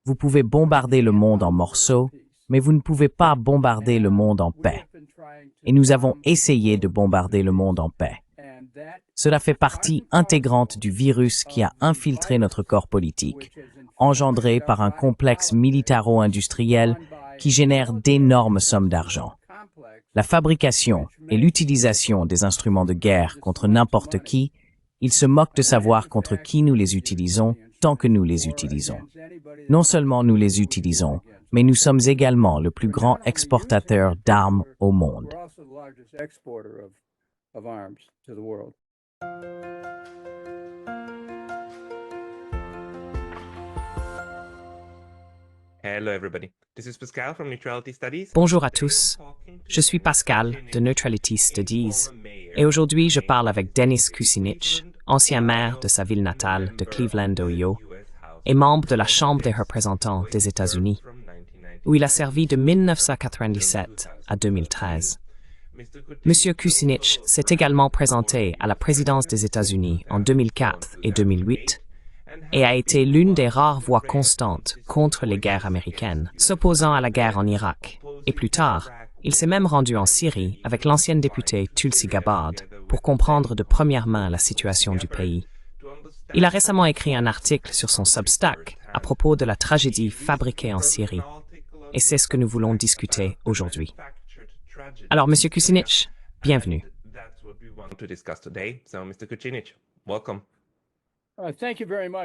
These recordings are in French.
Vous pouvez bombarder le monde en morceaux, mais vous ne pouvez pas bombarder le monde en paix. Et nous avons essayé de bombarder le monde en paix. Cela fait partie intégrante du virus qui a infiltré notre corps politique, engendré par un complexe militaro-industriel qui génère d'énormes sommes d'argent. La fabrication et l'utilisation des instruments de guerre contre n'importe qui, ils se moquent de savoir contre qui nous les utilisons tant que nous les utilisons. Non seulement nous les utilisons, mais nous sommes également le plus grand exportateur d'armes au monde. Hello everybody. This is Pascal from Neutrality Studies. Bonjour à tous, je suis Pascal de Neutrality Studies et aujourd'hui je parle avec Dennis Kucinich, ancien maire de sa ville natale de Cleveland, Ohio, et membre de la Chambre des représentants des États-Unis, où il a servi de 1997 à 2013. Monsieur Kucinich s'est également présenté à la présidence des États-Unis en 2004 et 2008 et a été l'une des rares voix constantes contre les guerres américaines, s'opposant à la guerre en Irak. Et plus tard, il s'est même rendu en Syrie avec l'ancienne députée Tulsi Gabbard pour comprendre de première main la situation du pays. Il a récemment écrit un article sur son Substack à propos de la tragédie fabriquée en Syrie, et c'est ce que nous voulons discuter aujourd'hui. Alors, Monsieur Kucinich, bienvenue.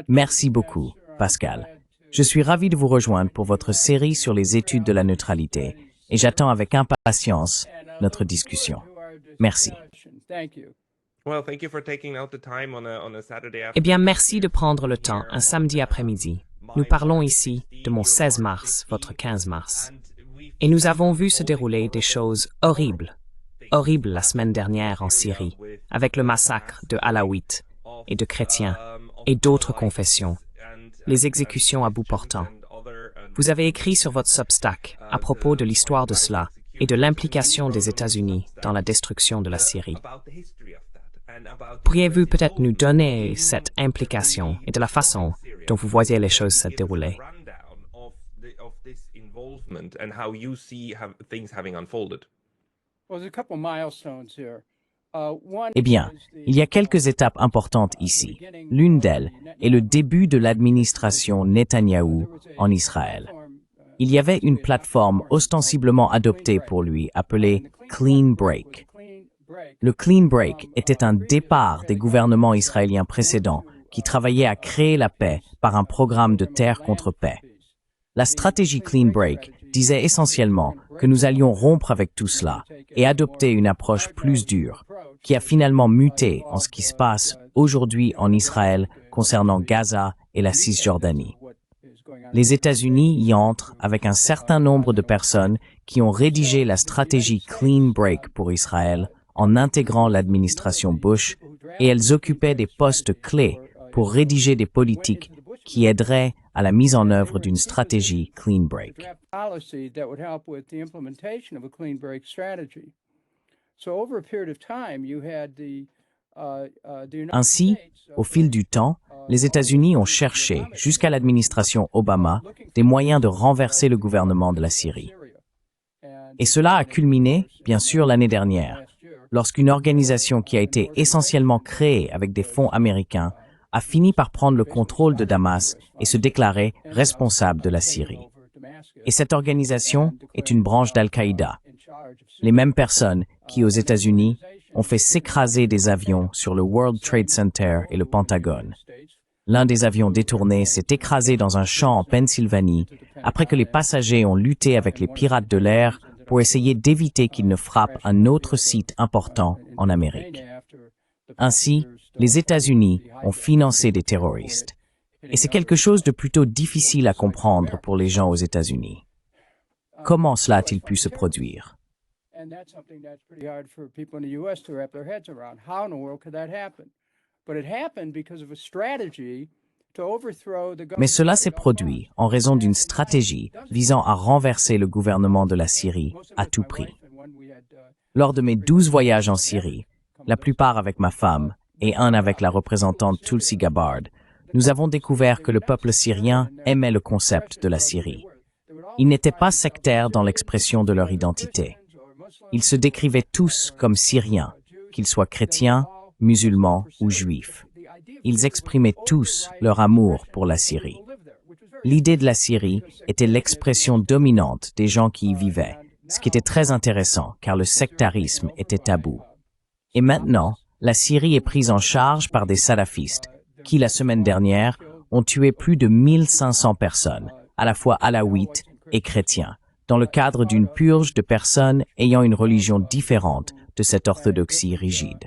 Merci beaucoup, Pascal. Je suis ravi de vous rejoindre pour votre série sur les études de la neutralité et j'attends avec impatience notre discussion. Merci. Eh bien, merci de prendre le temps un samedi après-midi. Nous parlons ici de mon 16 mars, votre 15 mars. Et nous avons vu se dérouler des choses horribles la semaine dernière en Syrie, avec le massacre de Alaouites et de chrétiens et d'autres confessions, les exécutions à bout portant. Vous avez écrit sur votre Substack à propos de l'histoire de cela et de l'implication des États-Unis dans la destruction de la Syrie. Pourriez-vous peut-être nous donner cette implication et de la façon dont vous voyez les choses se dérouler? Eh bien, il y a quelques étapes importantes ici. L'une d'elles est le début de l'administration Netanyahou en Israël. Il y avait une plateforme ostensiblement adoptée pour lui appelée Clean Break. Le Clean Break était un départ des gouvernements israéliens précédents qui travaillaient à créer la paix par un programme de terre contre paix. La stratégie Clean Break disait essentiellement que nous allions rompre avec tout cela et adopter une approche plus dure, qui a finalement muté en ce qui se passe aujourd'hui en Israël concernant Gaza et la Cisjordanie. Les États-Unis y entrent avec un certain nombre de personnes qui ont rédigé la stratégie Clean Break pour Israël en intégrant l'administration Bush, et elles occupaient des postes clés pour rédiger des politiques qui aideraient à la mise en œuvre d'une stratégie Clean Break. Ainsi, au fil du temps, les États-Unis ont cherché, jusqu'à l'administration Obama, des moyens de renverser le gouvernement de la Syrie. Et cela a culminé, bien sûr, l'année dernière, lorsqu'une organisation qui a été essentiellement créée avec des fonds américains a fini par prendre le contrôle de Damas et se déclarer responsable de la Syrie. Et cette organisation est une branche d'Al-Qaïda. Les mêmes personnes qui, aux États-Unis, ont fait s'écraser des avions sur le World Trade Center et le Pentagone. L'un des avions détournés s'est écrasé dans un champ en Pennsylvanie après que les passagers ont lutté avec les pirates de l'air pour essayer d'éviter qu'ils ne frappent un autre site important en Amérique. Ainsi, les États-Unis ont financé des terroristes. Et c'est quelque chose de plutôt difficile à comprendre pour les gens aux États-Unis. Comment cela a-t-il pu se produire? Mais cela s'est produit en raison d'une stratégie visant à renverser le gouvernement de la Syrie à tout prix. Lors de mes 12 voyages en Syrie, la plupart avec ma femme et un avec la représentante Tulsi Gabbard, nous avons découvert que le peuple syrien aimait le concept de la Syrie. Ils n'étaient pas sectaires dans l'expression de leur identité. Ils se décrivaient tous comme Syriens, qu'ils soient chrétiens, musulmans ou juifs. Ils exprimaient tous leur amour pour la Syrie. L'idée de la Syrie était l'expression dominante des gens qui y vivaient, ce qui était très intéressant car le sectarisme était tabou. Et maintenant, la Syrie est prise en charge par des salafistes qui, la semaine dernière, ont tué plus de 1500 personnes, à la fois alaouites et chrétiens, dans le cadre d'une purge de personnes ayant une religion différente de cette orthodoxie rigide.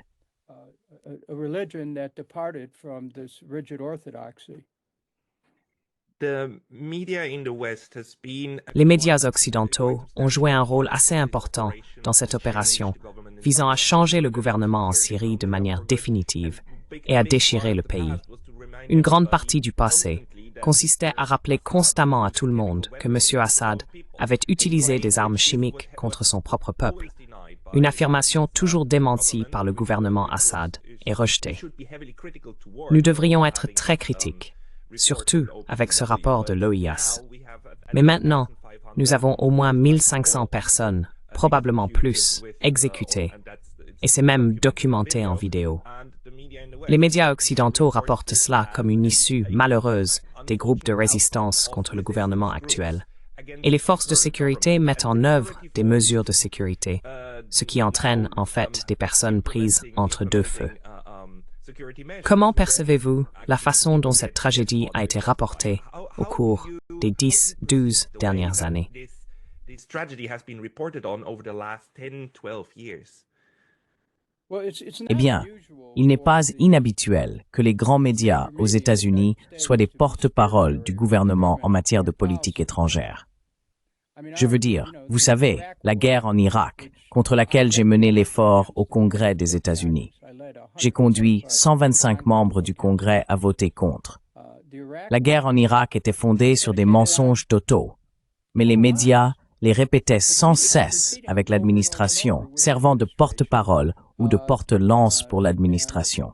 Les médias occidentaux ont joué un rôle assez important dans cette opération, visant à changer le gouvernement en Syrie de manière définitive et à déchirer le pays. Une grande partie du passé consistait à rappeler constamment à tout le monde que M. Assad avait utilisé des armes chimiques contre son propre peuple, une affirmation toujours démentie par le gouvernement Assad et rejetée. Nous devrions être très critiques, surtout avec ce rapport de l'OIAS. Mais maintenant, nous avons au moins 1500 personnes, probablement plus, exécutées, et c'est même documenté en vidéo. Les médias occidentaux rapportent cela comme une issue malheureuse des groupes de résistance contre le gouvernement actuel. Et les forces de sécurité mettent en œuvre des mesures de sécurité, ce qui entraîne en fait des personnes prises entre deux feux. Comment percevez-vous la façon dont cette tragédie a été rapportée au cours des 10-12 dernières années? Eh bien, il n'est pas inhabituel que les grands médias aux États-Unis soient des porte-paroles du gouvernement en matière de politique étrangère. Je veux dire, vous savez, la guerre en Irak, contre laquelle j'ai mené l'effort au Congrès des États-Unis. J'ai conduit 125 membres du Congrès à voter contre. La guerre en Irak était fondée sur des mensonges totaux, mais les médias les répétaient sans cesse avec l'administration, servant de porte-parole ou de porte-lance pour l'administration.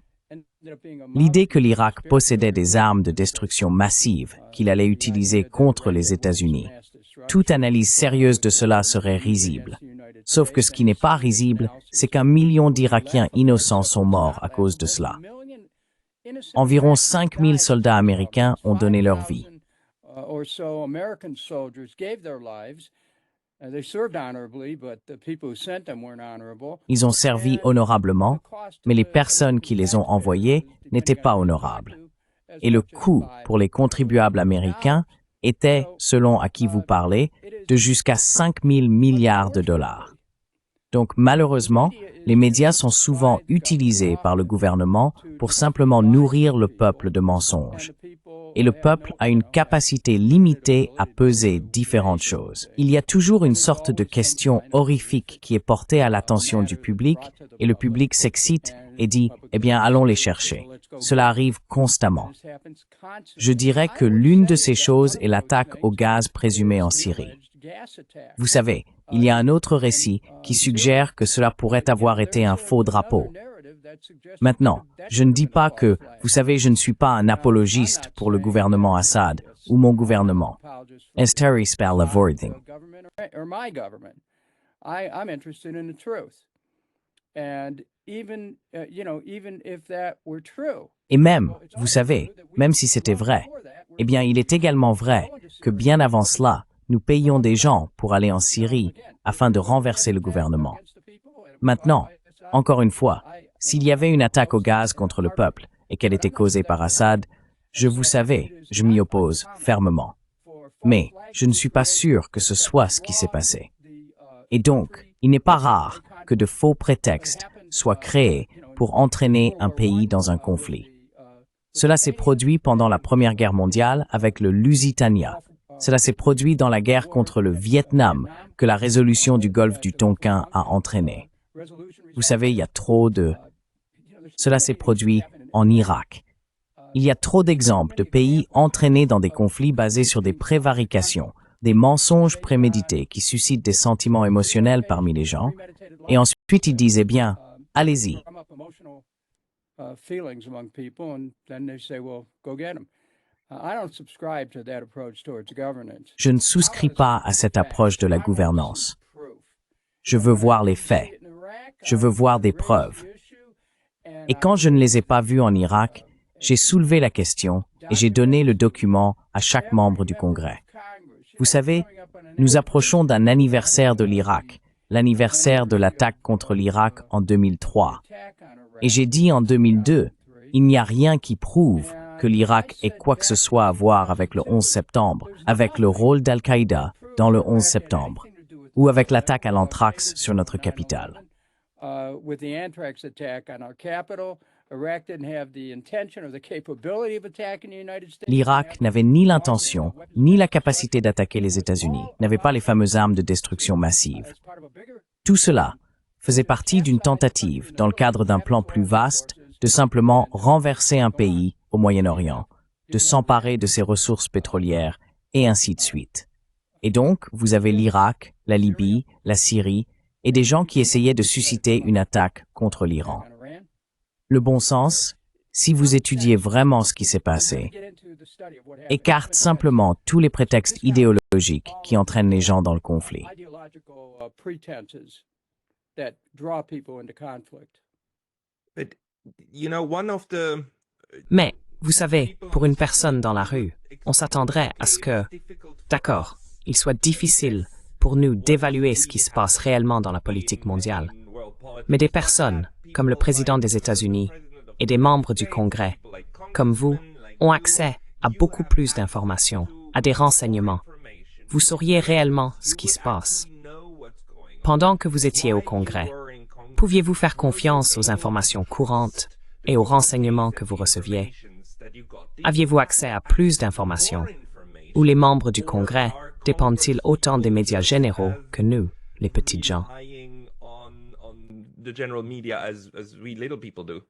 L'idée que l'Irak possédait des armes de destruction massive qu'il allait utiliser contre les États-Unis, toute analyse sérieuse de cela serait risible. Sauf que ce qui n'est pas risible, c'est qu'1 million d'Irakiens innocents sont morts à cause de cela. Environ 5000 soldats américains ont donné leur vie. Ils ont servi honorablement, mais les personnes qui les ont envoyés n'étaient pas honorables. Et le coût pour les contribuables américains était, selon à qui vous parlez, de jusqu'à 5 000 milliards de dollars. Donc malheureusement, les médias sont souvent utilisés par le gouvernement pour simplement nourrir le peuple de mensonges. Et le peuple a une capacité limitée à peser différentes choses. Il y a toujours une sorte de question horrifique qui est portée à l'attention du public, et le public s'excite et dit « Eh bien, allons les chercher ». Cela arrive constamment. Je dirais que l'une de ces choses est l'attaque au gaz présumée en Syrie. Vous savez, il y a un autre récit qui suggère que cela pourrait avoir été un faux drapeau. Maintenant, je ne dis pas que, vous savez, je ne suis pas un apologiste pour le gouvernement Assad ou mon gouvernement. Esteri spell avoiding. Et même, vous savez, même si c'était vrai, eh bien, il est également vrai que bien avant cela, nous payions des gens pour aller en Syrie afin de renverser le gouvernement. Maintenant, encore une fois, s'il y avait une attaque au gaz contre le peuple et qu'elle était causée par Assad, vous savez, je m'y oppose fermement. Mais je ne suis pas sûr que ce soit ce qui s'est passé. Et donc, il n'est pas rare que de faux prétextes soient créés pour entraîner un pays dans un conflit. Cela s'est produit pendant la Première Guerre mondiale avec le Lusitania. Cela s'est produit dans la guerre contre le Vietnam que la résolution du golfe du Tonkin a entraîné. Vous savez, il y a trop de... Cela s'est produit en Irak. Il y a trop d'exemples de pays entraînés dans des conflits basés sur des prévarications, des mensonges prémédités qui suscitent des sentiments émotionnels parmi les gens, et ensuite ils disent, eh bien, allez-y. feelings among people, and then they say, well, go get them. I don't subscribe to that approach towards governance. Je ne souscris pas à cette approche de la gouvernance. Je veux voir les faits. Je veux voir des preuves. Et quand je ne les ai pas vus en Irak, j'ai soulevé la question et j'ai donné le document à chaque membre du Congrès. Vous savez, nous approchons d'un anniversaire de l'Irak, l'anniversaire de l'attaque contre l'Irak en 2003. Et j'ai dit en 2002, il n'y a rien qui prouve que l'Irak ait quoi que ce soit à voir avec le 11 septembre, avec le rôle d'Al-Qaïda dans le 11 septembre, ou avec l'attaque à l'anthrax sur notre capitale. L'Irak n'avait ni l'intention, ni la capacité d'attaquer les États-Unis, n'avait pas les fameuses armes de destruction massive. Tout cela faisait partie d'une tentative, dans le cadre d'un plan plus vaste, de simplement renverser un pays au Moyen-Orient, de s'emparer de ses ressources pétrolières, et ainsi de suite. Et donc, vous avez l'Irak, la Libye, la Syrie, et des gens qui essayaient de susciter une attaque contre l'Iran. Le bon sens, si vous étudiez vraiment ce qui s'est passé, écarte simplement tous les prétextes idéologiques qui entraînent les gens dans le conflit. But, you know, one of the Mais, vous savez, pour une personne dans la rue, on s'attendrait à ce que, d'accord, il soit difficile pour nous d'évaluer ce qui se passe réellement dans la politique mondiale. Mais des personnes, comme le président des États-Unis et des membres du Congrès, comme vous, ont accès à beaucoup plus d'informations, à des renseignements. Vous sauriez réellement ce qui se passe. Pendant que vous étiez au Congrès, pouviez-vous faire confiance aux informations courantes et aux renseignements que vous receviez? Aviez-vous accès à plus d'informations? Ou les membres du Congrès dépendent-ils autant des médias généraux que nous, les petites gens? the general media as we little people do?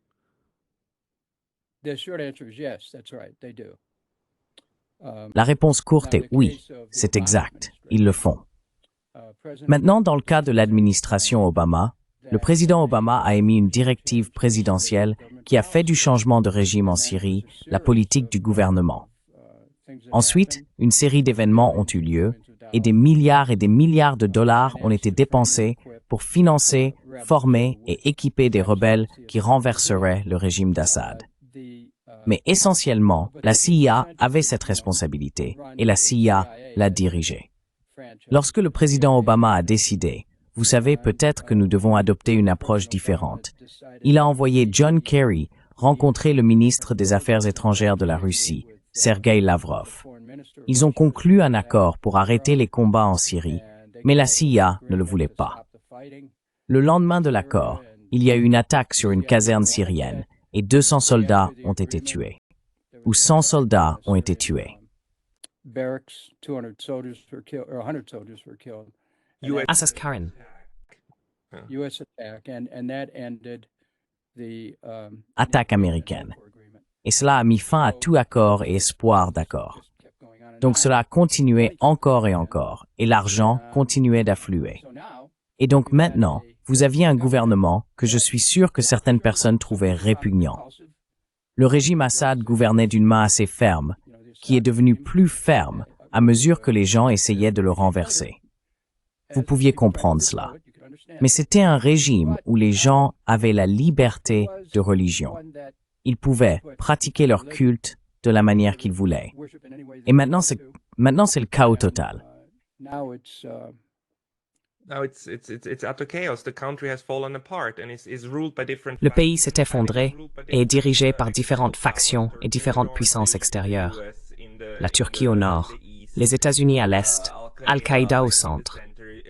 The short answer is yes, that's right, they do. La réponse courte est oui, c'est exact, ils le font. Maintenant, dans le cas de l'administration Obama, le président Obama a émis une directive présidentielle qui a fait du changement de régime en Syrie la politique du gouvernement. Ensuite, une série d'événements ont eu lieu et des milliards de dollars ont été dépensés pour financer, former et équiper des rebelles qui renverseraient le régime d'Assad. Mais essentiellement, la CIA avait cette responsabilité et la CIA l'a dirigée. Lorsque le président Obama a décidé, vous savez peut-être que nous devons adopter une approche différente, il a envoyé John Kerry rencontrer le ministre des Affaires étrangères de la Russie, Sergei Lavrov. Ils ont conclu un accord pour arrêter les combats en Syrie, mais la CIA ne le voulait pas. Le lendemain de l'accord, il y a eu une attaque sur une caserne syrienne et 200 soldats ont été tués, ou 100 soldats ont été tués. Assas Karen. Attaque américaine. Et cela a mis fin à tout accord et espoir d'accord. Donc cela a continué encore et encore, et l'argent continuait d'affluer. Et donc maintenant, vous aviez un gouvernement que je suis sûr que certaines personnes trouvaient répugnant. Le régime Assad gouvernait d'une main assez ferme, qui est devenue plus ferme à mesure que les gens essayaient de le renverser. Vous pouviez comprendre cela. Mais c'était un régime où les gens avaient la liberté de religion. Ils pouvaient pratiquer leur culte de la manière qu'ils voulaient. Et maintenant, c'est le chaos total. Le pays s'est effondré et est dirigé par différentes factions et différentes puissances extérieures. La Turquie au nord, les États-Unis à l'est, Al-Qaïda au centre.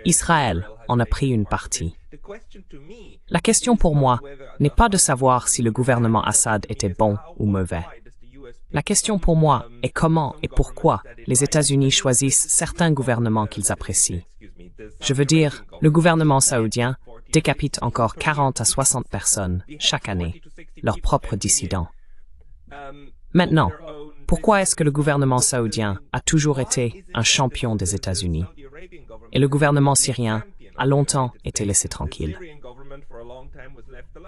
Israël en a pris une partie. La question pour moi n'est pas de savoir si le gouvernement Assad était bon ou mauvais. La question pour moi est comment et pourquoi les États-Unis choisissent certains gouvernements qu'ils apprécient. Je veux dire, le gouvernement saoudien décapite encore 40 à 60 personnes chaque année, leurs propres dissidents. Maintenant, pourquoi est-ce que le gouvernement saoudien a toujours été un champion des États-Unis et le gouvernement syrien a longtemps été laissé tranquille?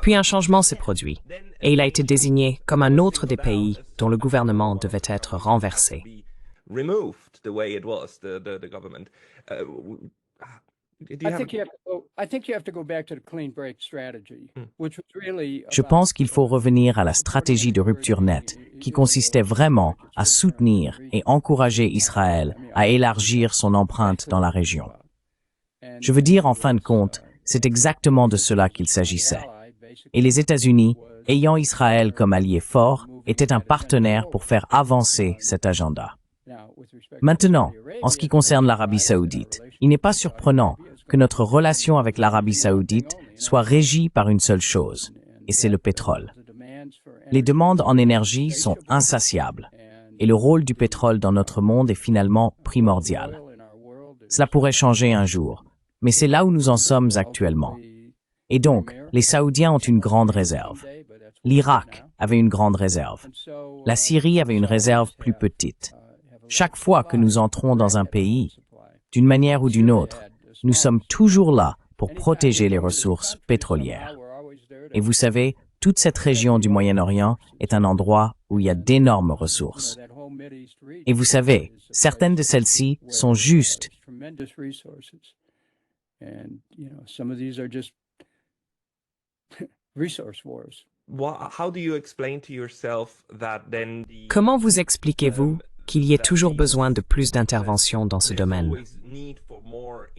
Puis un changement s'est produit, et il a été désigné comme un autre des pays dont le gouvernement devait être renversé. Removed the way it was, the government. Do you have I think you have to go back to the clean break strategy, which was really Je pense qu'il faut revenir à la stratégie de rupture nette, qui consistait vraiment à soutenir et encourager Israël à élargir son empreinte dans la région. Je veux dire, en fin de compte, c'est exactement de cela qu'il s'agissait. Et les États-Unis, ayant Israël comme allié fort, étaient un partenaire pour faire avancer cet agenda. Maintenant, en ce qui concerne l'Arabie saoudite, il n'est pas surprenant que notre relation avec l'Arabie saoudite soit régie par une seule chose, et c'est le pétrole. Les demandes en énergie sont insatiables, et le rôle du pétrole dans notre monde est finalement primordial. Cela pourrait changer un jour, mais c'est là où nous en sommes actuellement. Et donc, les Saoudiens ont une grande réserve. L'Irak avait une grande réserve. La Syrie avait une réserve plus petite. Chaque fois que nous entrons dans un pays, d'une manière ou d'une autre, nous sommes toujours là pour protéger les ressources pétrolières. Et vous savez, toute cette région du Moyen-Orient est un endroit où il y a d'énormes ressources. Et vous savez, certaines de celles-ci sont justes. How do you explain to yourself that then Comment vous expliquez-vous qu'il y ait toujours besoin de plus d'intervention dans ce domaine?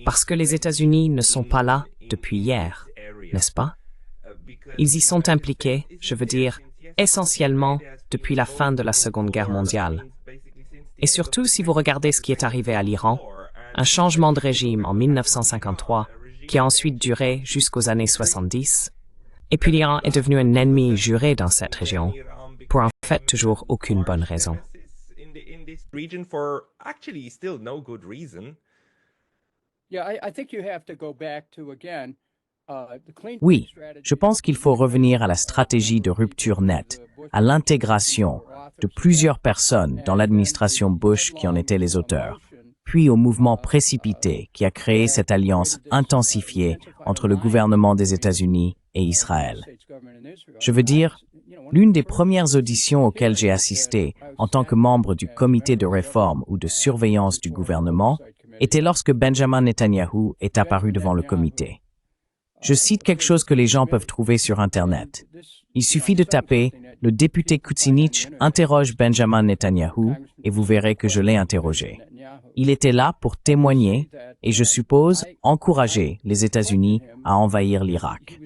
Parce que les États-Unis ne sont pas là depuis hier, n'est-ce pas? Ils y sont impliqués, je veux dire, essentiellement depuis la fin de la Seconde Guerre mondiale. Et surtout si vous regardez ce qui est arrivé à l'Iran, un changement de régime en 1953 qui a ensuite duré jusqu'aux années 70, et puis l'Iran est devenu un ennemi juré dans cette région, pour en fait toujours aucune bonne raison. in this region for actually still no good reason? I think you have to go back to again. Oui, je pense qu'il faut revenir à la stratégie de rupture nette, à l'intégration de plusieurs personnes dans l'administration Bush qui en étaient les auteurs, puis au mouvement précipité qui a créé cette alliance intensifiée entre le gouvernement des États-Unis et Israël. Je veux dire, l'une des premières auditions auxquelles j'ai assisté en tant que membre du comité de réforme ou de surveillance du gouvernement était lorsque Benjamin Netanyahu est apparu devant le comité. Je cite quelque chose que les gens peuvent trouver sur Internet. Il suffit de taper « Le député Kucinich interroge Benjamin Netanyahu » et vous verrez que je l'ai interrogé. Il était là pour témoigner et, je suppose, encourager les États-Unis à envahir l'Irak.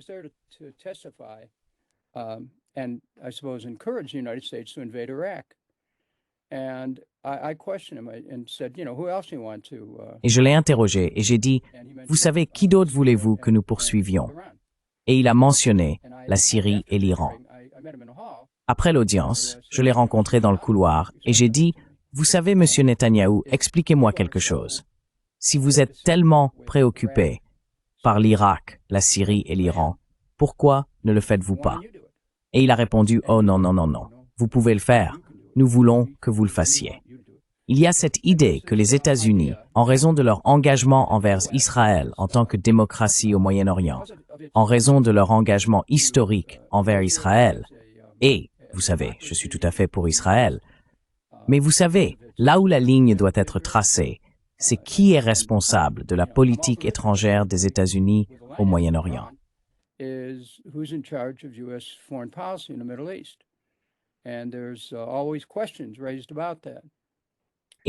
Et je l'ai interrogé et j'ai dit, « Vous savez, qui d'autre voulez-vous que nous poursuivions ?» Et il a mentionné la Syrie et l'Iran. Après l'audience, je l'ai rencontré dans le couloir et j'ai dit, « Vous savez, Monsieur Netanyahou, expliquez-moi quelque chose. Si vous êtes tellement préoccupé par l'Irak, la Syrie et l'Iran, pourquoi ne le faites-vous pas ?» Et il a répondu, « Oh non, non, non, non, vous pouvez le faire. Nous voulons que vous le fassiez. » Il y a cette idée que les États-Unis, en raison de leur engagement envers Israël en tant que démocratie au Moyen-Orient, en raison de leur engagement historique envers Israël, et, vous savez, je suis tout à fait pour Israël, mais vous savez, là où la ligne doit être tracée, c'est qui est responsable de la politique étrangère des États-Unis au Moyen-Orient. Et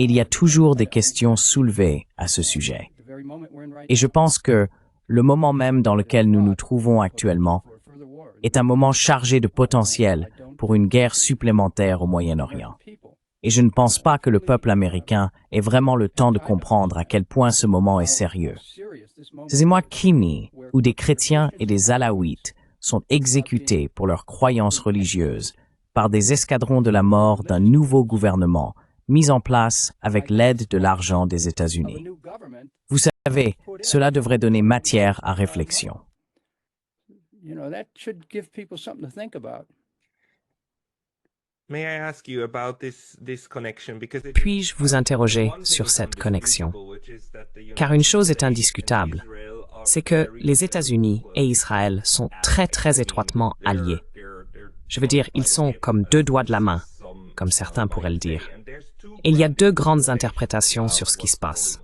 il y a toujours des questions soulevées à ce sujet. Et je pense que le moment même dans lequel nous nous trouvons actuellement est un moment chargé de potentiel pour une guerre supplémentaire au Moyen-Orient. Et je ne pense pas que le peuple américain ait vraiment le temps de comprendre à quel point ce moment est sérieux. Ces émois Kimi, où des chrétiens et des alaouites sont exécutés pour leurs croyances religieuses par des escadrons de la mort d'un nouveau gouvernement mis en place avec l'aide de l'argent des États-Unis. Vous savez, cela devrait donner matière à réflexion. Puis-je vous interroger sur cette connexion? Car une chose est indiscutable, c'est que les États-Unis et Israël sont très très étroitement alliés. Je veux dire, ils sont comme deux doigts de la main, comme certains pourraient le dire. Et il y a deux grandes interprétations sur ce qui se passe.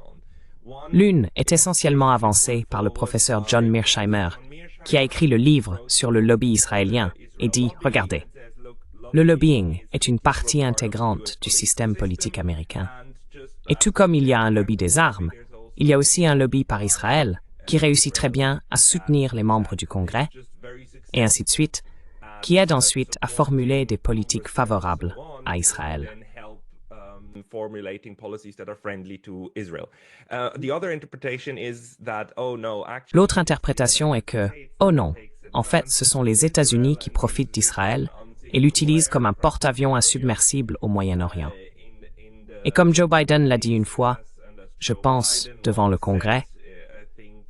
L'une est essentiellement avancée par le professeur John Mearsheimer, qui a écrit le livre sur le lobby israélien et dit, regardez, le lobbying est une partie intégrante du système politique américain. Et tout comme il y a un lobby des armes, il y a aussi un lobby par Israël qui réussit très bien à soutenir les membres du Congrès, et ainsi de suite, qui aide ensuite à formuler des politiques favorables à Israël. L'autre interprétation est que, oh non, en fait, ce sont les États-Unis qui profitent d'Israël et l'utilisent comme un porte-avions insubmersible au Moyen-Orient. Et comme Joe Biden l'a dit une fois, je pense, devant le Congrès,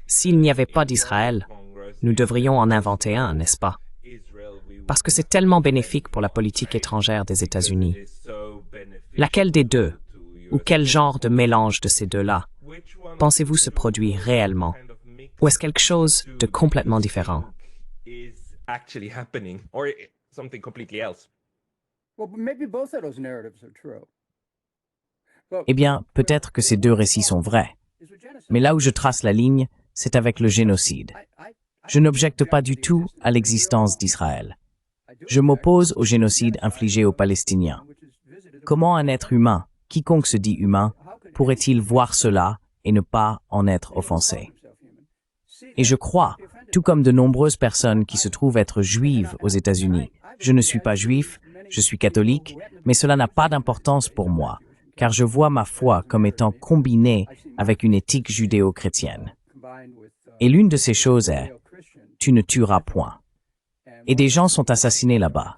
s'il n'y avait pas d'Israël, nous devrions en inventer un, n'est-ce pas? Parce que c'est tellement bénéfique pour la politique étrangère des États-Unis. Laquelle des deux, ou quel genre de mélange de ces deux-là, pensez-vous se produit réellement? Ou est-ce quelque chose de complètement différent? Eh bien, peut-être que ces deux récits sont vrais. Mais là où je trace la ligne, c'est avec le génocide. Je n'objecte pas du tout à l'existence d'Israël. Je m'oppose au génocide infligé aux Palestiniens. Comment un être humain, quiconque se dit humain, pourrait-il voir cela et ne pas en être offensé? Et je crois, tout comme de nombreuses personnes qui se trouvent être juives aux États-Unis, je ne suis pas juif, je suis catholique, mais cela n'a pas d'importance pour moi, car je vois ma foi comme étant combinée avec une éthique judéo-chrétienne. Et l'une de ces choses est « tu ne tueras point ». Et des gens sont assassinés là-bas.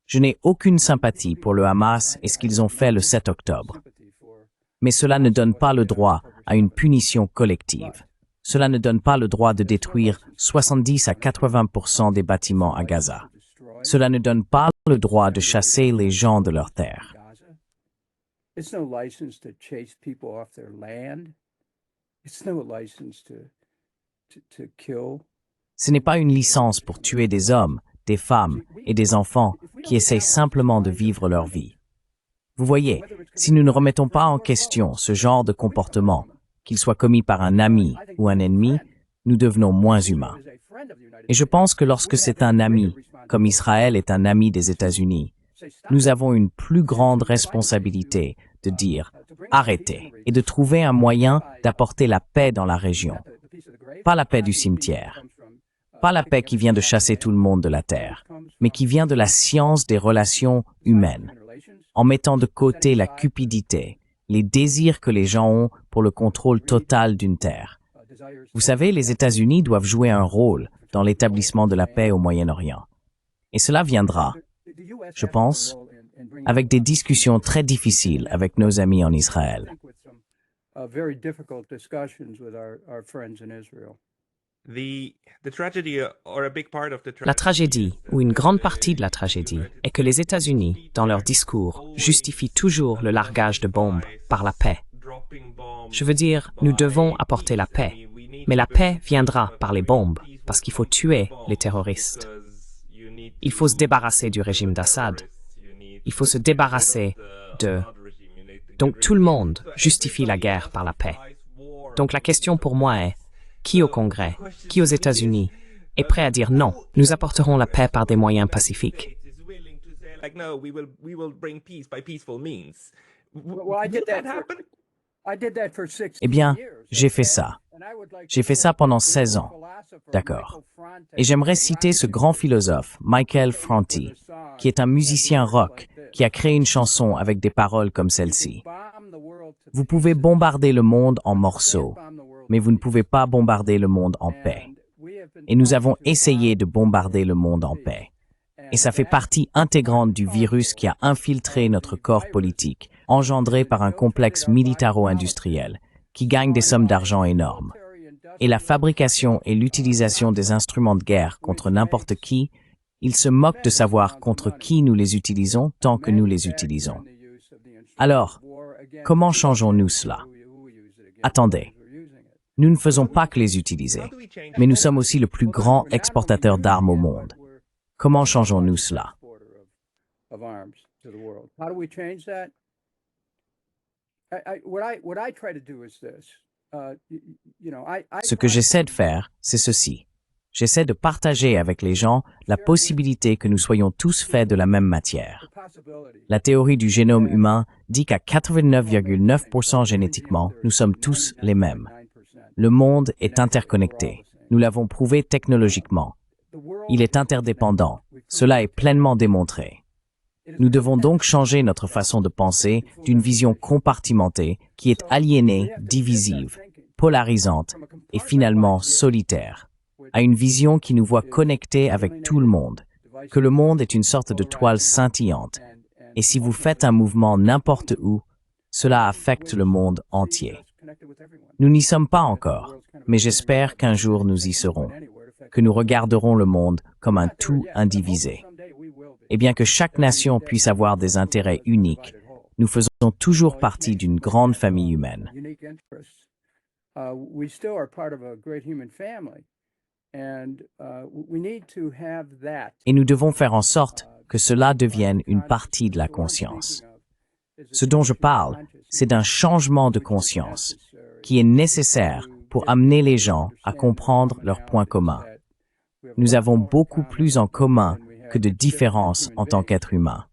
Je n'ai aucune sympathie pour le Hamas et ce qu'ils ont fait le 7 octobre. Mais cela ne donne pas le droit à une punition collective. Cela ne donne pas le droit de détruire 70 à 80% des bâtiments à Gaza. Cela ne donne pas le droit de chasser les gens de leur terre. It's no license to chase people off their land. It's no license to kill. Ce n'est pas une licence pour tuer des hommes, des femmes et des enfants qui essayent simplement de vivre leur vie. Vous voyez, si nous ne remettons pas en question ce genre de comportement, qu'il soit commis par un ami ou un ennemi, nous devenons moins humains. Et je pense que lorsque c'est un ami, comme Israël est un ami des États-Unis, nous avons une plus grande responsabilité de dire « arrêtez » et de trouver un moyen d'apporter la paix dans la région. Pas la paix du cimetière, pas la paix qui vient de chasser tout le monde de la terre, mais qui vient de la science des relations humaines, en mettant de côté la cupidité, les désirs que les gens ont pour le contrôle total d'une terre. Vous savez, les États-Unis doivent jouer un rôle dans l'établissement de la paix au Moyen-Orient. Et cela viendra, je pense, avec des discussions très difficiles avec nos amis en Israël. La tragédie, ou une grande partie de la tragédie, est que les États-Unis, dans leurs discours, justifient toujours le largage de bombes par la paix. Je veux dire, nous devons apporter la paix, mais la paix viendra par les bombes, parce qu'il faut tuer les terroristes. Il faut se débarrasser du régime d'Assad. Il faut se débarrasser de... Donc tout le monde justifie la guerre par la paix. Donc la question pour moi est, qui au Congrès, qui aux États-Unis est prêt à dire non, nous apporterons la paix par des moyens pacifiques? Eh bien, j'ai fait ça. J'ai fait ça pendant 16 ans. D'accord. Et j'aimerais citer ce grand philosophe, Michael Franti, qui est un musicien rock, qui a créé une chanson avec des paroles comme celle-ci. Vous pouvez bombarder le monde en morceaux, mais vous ne pouvez pas bombarder le monde en paix. Et nous avons essayé de bombarder le monde en paix. Et ça fait partie intégrante du virus qui a infiltré notre corps politique, engendré par un complexe militaro-industriel, qui gagne des sommes d'argent énormes. Et la fabrication et l'utilisation des instruments de guerre contre n'importe qui, ils se moquent de savoir contre qui nous les utilisons tant que nous les utilisons. Alors, comment changeons-nous cela? Attendez. Nous ne faisons pas que les utiliser, mais nous sommes aussi le plus grand exportateur d'armes au monde. Comment changeons-nous cela? of arms to the world. How do we change that? What I try to do is this. Ce que j'essaie de faire, c'est ceci. J'essaie de partager avec les gens la possibilité que nous soyons tous faits de la même matière. La théorie du génome humain dit qu'à 89,9% génétiquement, nous sommes tous les mêmes. Le monde est interconnecté. Nous l'avons prouvé technologiquement. Il est interdépendant. Cela est pleinement démontré. Nous devons donc changer notre façon de penser d'une vision compartimentée qui est aliénée, divisive, polarisante et finalement solitaire, à une vision qui nous voit connectés avec tout le monde, que le monde est une sorte de toile scintillante. Et si vous faites un mouvement n'importe où, cela affecte le monde entier. Nous n'y sommes pas encore, mais j'espère qu'un jour nous y serons, que nous regarderons le monde comme un tout indivisé. Et bien que chaque nation puisse avoir des intérêts uniques, nous faisons toujours partie d'une grande famille humaine. Et nous devons faire en sorte que cela devienne une partie de la conscience. Ce dont je parle, c'est d'un changement de conscience qui est nécessaire pour amener les gens à comprendre leurs points communs. Nous avons beaucoup plus en commun que de différences en tant qu'êtres humains.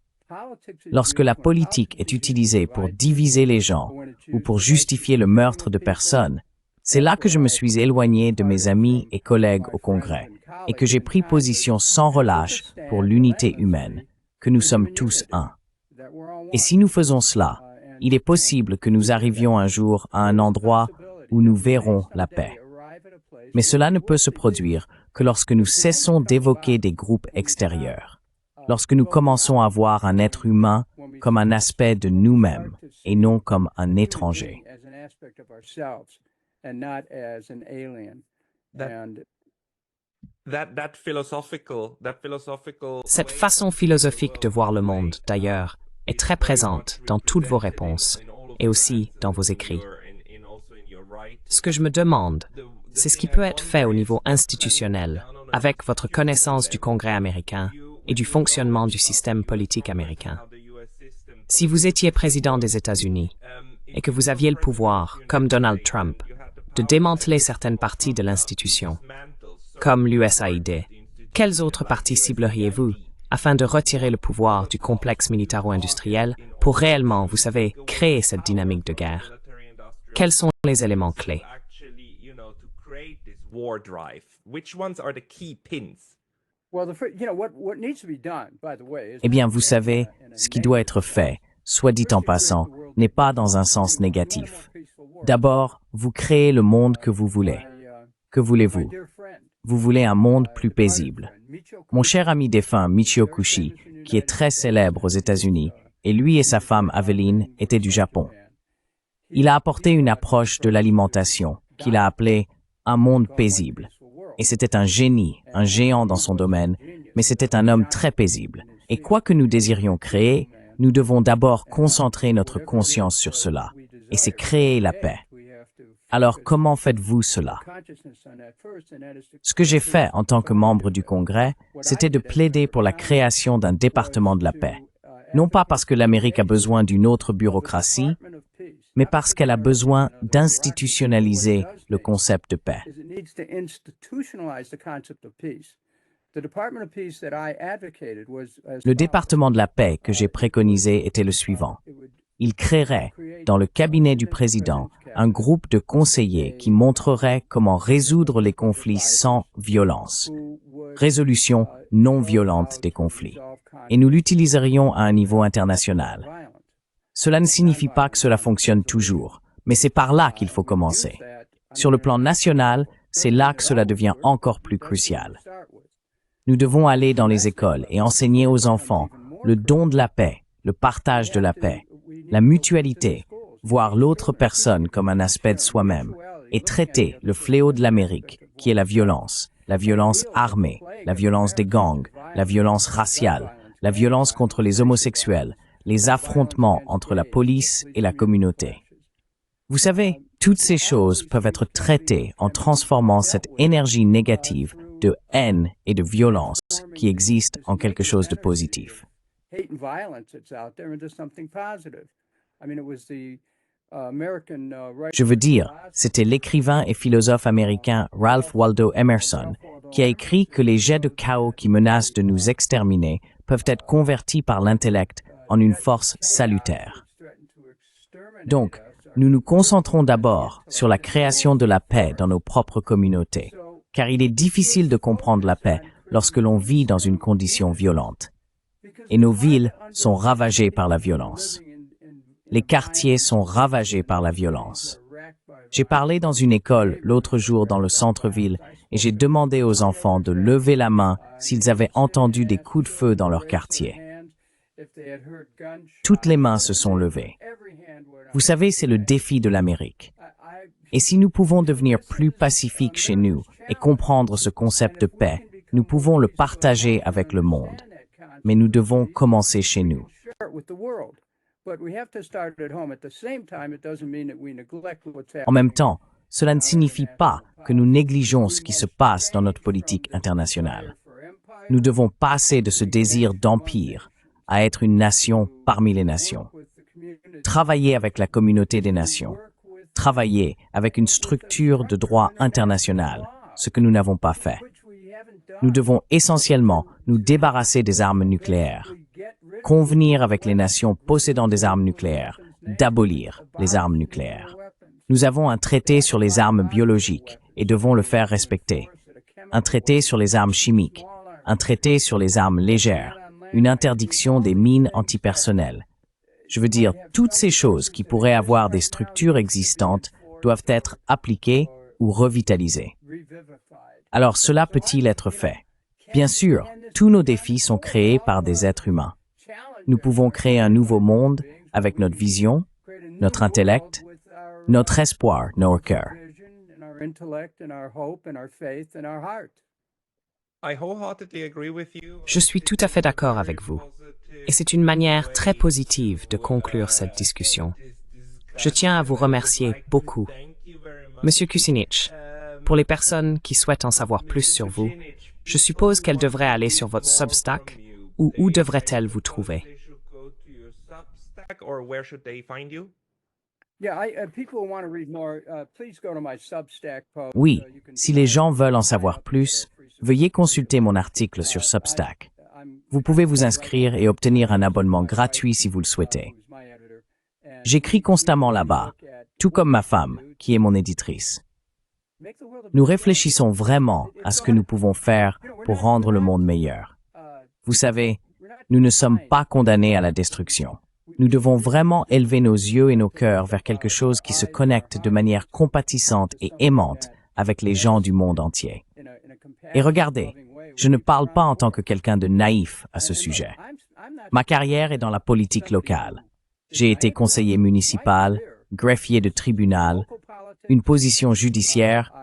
Lorsque la politique est utilisée pour diviser les gens ou pour justifier le meurtre de personnes, c'est là que je me suis éloigné de mes amis et collègues au Congrès et que j'ai pris position sans relâche pour l'unité humaine, que nous sommes tous un. Et si nous faisons cela, il est possible que nous arrivions un jour à un endroit où nous verrons la paix. Mais cela ne peut se produire que lorsque nous cessons d'évoquer des groupes extérieurs, lorsque nous commençons à voir un être humain comme un aspect de nous-mêmes et non comme un étranger. Cette façon philosophique de voir le monde, d'ailleurs, est très présente dans toutes vos réponses et aussi dans vos écrits. Ce que je me demande, c'est ce qui peut être fait au niveau institutionnel, avec votre connaissance du Congrès américain et du fonctionnement du système politique américain. Si vous étiez président des États-Unis et que vous aviez le pouvoir, comme Donald Trump, de démanteler certaines parties de l'institution, comme l'USAID, quelles autres parties cibleriez-vous afin de retirer le pouvoir du complexe militaro-industriel pour réellement, vous savez, créer cette dynamique de guerre? Quels sont les éléments clés? Eh bien, vous savez, ce qui doit être fait, soit dit en passant, n'est pas dans un sens négatif. D'abord, vous créez le monde que vous voulez. Que voulez-vous? Vous voulez un monde plus paisible. Mon cher ami défunt Michio Kushi, qui est très célèbre aux États-Unis, et lui et sa femme Aveline étaient du Japon. Il a apporté une approche de l'alimentation qu'il a appelée un monde paisible. Et c'était un génie, un géant dans son domaine, mais c'était un homme très paisible. Et quoi que nous désirions créer, nous devons d'abord concentrer notre conscience sur cela. Et c'est créer la paix. Alors, comment faites-vous cela? Ce que j'ai fait en tant que membre du Congrès, c'était de plaider pour la création d'un département de la paix. Non pas parce que l'Amérique a besoin d'une autre bureaucratie, mais parce qu'elle a besoin d'institutionnaliser le concept de paix. Le département de la paix que j'ai préconisé était le suivant. Il créerait, dans le cabinet du président, un groupe de conseillers qui montrerait comment résoudre les conflits sans violence. Résolution non violente des conflits. Et nous l'utiliserions à un niveau international. Cela ne signifie pas que cela fonctionne toujours, mais c'est par là qu'il faut commencer. Sur le plan national, c'est là que cela devient encore plus crucial. Nous devons aller dans les écoles et enseigner aux enfants le don de la paix, le partage de la paix, la mutualité, voir l'autre personne comme un aspect de soi-même, et traiter le fléau de l'Amérique, qui est la violence armée, la violence des gangs, la violence raciale, la violence contre les homosexuels, les affrontements entre la police et la communauté. Vous savez, toutes ces choses peuvent être traitées en transformant cette énergie négative de haine et de violence qui existe en quelque chose de positif. hate and violence that's out there into something positive. I mean, it was the American Je veux dire, c'était l'écrivain et philosophe américain Ralph Waldo Emerson qui a écrit que les jets de chaos qui menacent de nous exterminer peuvent être convertis par l'intellect en une force salutaire. Donc, nous nous concentrons d'abord sur la création de la paix dans nos propres communautés, car il est difficile de comprendre la paix lorsque l'on vit dans une condition violente. Et nos villes sont ravagées par la violence. Les quartiers sont ravagés par la violence. J'ai parlé dans une école l'autre jour dans le centre-ville et j'ai demandé aux enfants de lever la main s'ils avaient entendu des coups de feu dans leur quartier. Toutes les mains se sont levées. Vous savez, c'est le défi de l'Amérique. Et si nous pouvons devenir plus pacifiques chez nous et comprendre ce concept de paix, nous pouvons le partager avec le monde. Mais nous devons commencer chez nous. En même temps, cela ne signifie pas que nous négligeons ce qui se passe dans notre politique internationale. Nous devons passer de ce désir d'empire à être une nation parmi les nations. Travailler avec la communauté des nations. Travailler avec une structure de droit international, ce que nous n'avons pas fait. Nous devons essentiellement nous débarrasser des armes nucléaires. Convenir avec les nations possédant des armes nucléaires, d'abolir les armes nucléaires. Nous avons un traité sur les armes biologiques et devons le faire respecter. Un traité sur les armes chimiques, un traité sur les armes légères, une interdiction des mines antipersonnelles. Je veux dire, toutes ces choses qui pourraient avoir des structures existantes doivent être appliquées ou revitalisées. Alors cela peut-il être fait? Bien sûr, tous nos défis sont créés par des êtres humains. Nous pouvons créer un nouveau monde avec notre vision, notre intellect, notre espoir, nos cœurs. Je suis tout à fait d'accord avec vous. Et c'est une manière très positive de conclure cette discussion. Je tiens à vous remercier beaucoup. Monsieur Kucinich, pour les personnes qui souhaitent en savoir plus sur vous, je suppose qu'elles devraient aller sur votre Substack ou où devraient-elles vous trouver? Oui, si les gens veulent en savoir plus, veuillez consulter mon article sur Substack. Vous pouvez vous inscrire et obtenir un abonnement gratuit si vous le souhaitez. J'écris constamment là-bas, tout comme ma femme, qui est mon éditrice. Nous réfléchissons vraiment à ce que nous pouvons faire pour rendre le monde meilleur. Vous savez, nous ne sommes pas condamnés à la destruction. Nous devons vraiment élever nos yeux et nos cœurs vers quelque chose qui se connecte de manière compatissante et aimante avec les gens du monde entier. Et regardez, je ne parle pas en tant que quelqu'un de naïf à ce sujet. Ma carrière est dans la politique locale. J'ai été conseiller municipal, greffier de tribunal, une position judiciaire,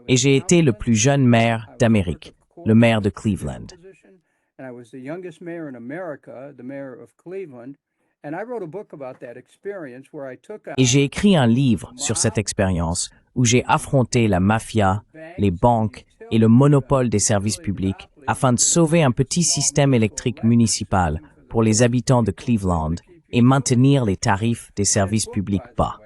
et j'ai été le plus jeune maire d'Amérique, le maire de Cleveland. Et j'ai écrit un livre sur cette expérience où j'ai affronté la mafia, les banques et le monopole des services publics afin de sauver un petit système électrique municipal pour les habitants de Cleveland et maintenir les tarifs des services publics bas.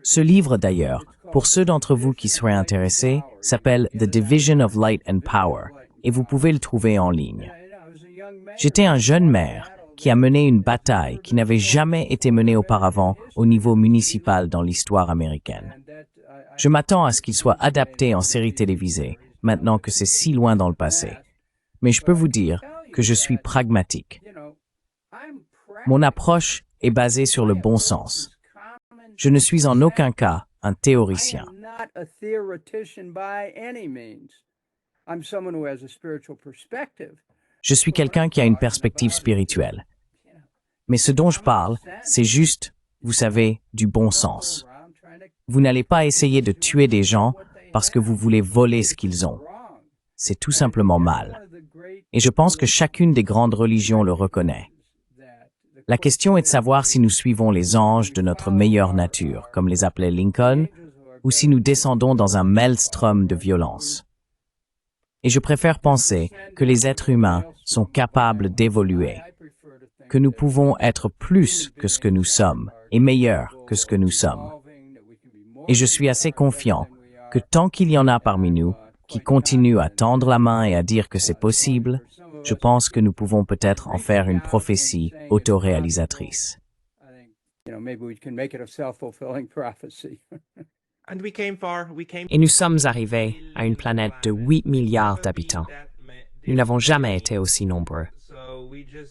Ce livre, d'ailleurs, pour ceux d'entre vous qui seraient intéressés, s'appelle The Division of Light and Power et vous pouvez le trouver en ligne. J'étais un jeune maire qui a mené une bataille qui n'avait jamais été menée auparavant au niveau municipal dans l'histoire américaine. Je m'attends à ce qu'il soit adapté en série télévisée, maintenant que c'est si loin dans le passé. Mais je peux vous dire que je suis pragmatique. Mon approche est basée sur le bon sens. Je ne suis en aucun cas un théoricien. Je suis quelqu'un qui a une perspective spirituelle. Mais ce dont je parle, c'est juste, vous savez, du bon sens. Vous n'allez pas essayer de tuer des gens parce que vous voulez voler ce qu'ils ont. C'est tout simplement mal. Et je pense que chacune des grandes religions le reconnaît. La question est de savoir si nous suivons les anges de notre meilleure nature, comme les appelait Lincoln, ou si nous descendons dans un maelstrom de violence. Et je préfère penser que les êtres humains sont capables d'évoluer, que nous pouvons être plus que ce que nous sommes et meilleurs que ce que nous sommes. Et je suis assez confiant que tant qu'il y en a parmi nous qui continuent à tendre la main et à dire que c'est possible, je pense que nous pouvons peut-être en faire une prophétie autoréalisatrice. Maybe we can make it a self-fulfilling prophecy. And we came far. We came Et nous sommes arrivés à une planète de 8 milliards d'habitants. Nous n'avons jamais été aussi nombreux.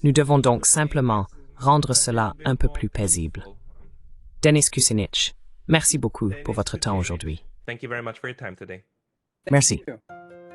Nous devons donc simplement rendre cela un peu plus paisible. Denis Kucinich, merci beaucoup pour votre temps aujourd'hui. Thank you very much for your time today. Merci. Thank you.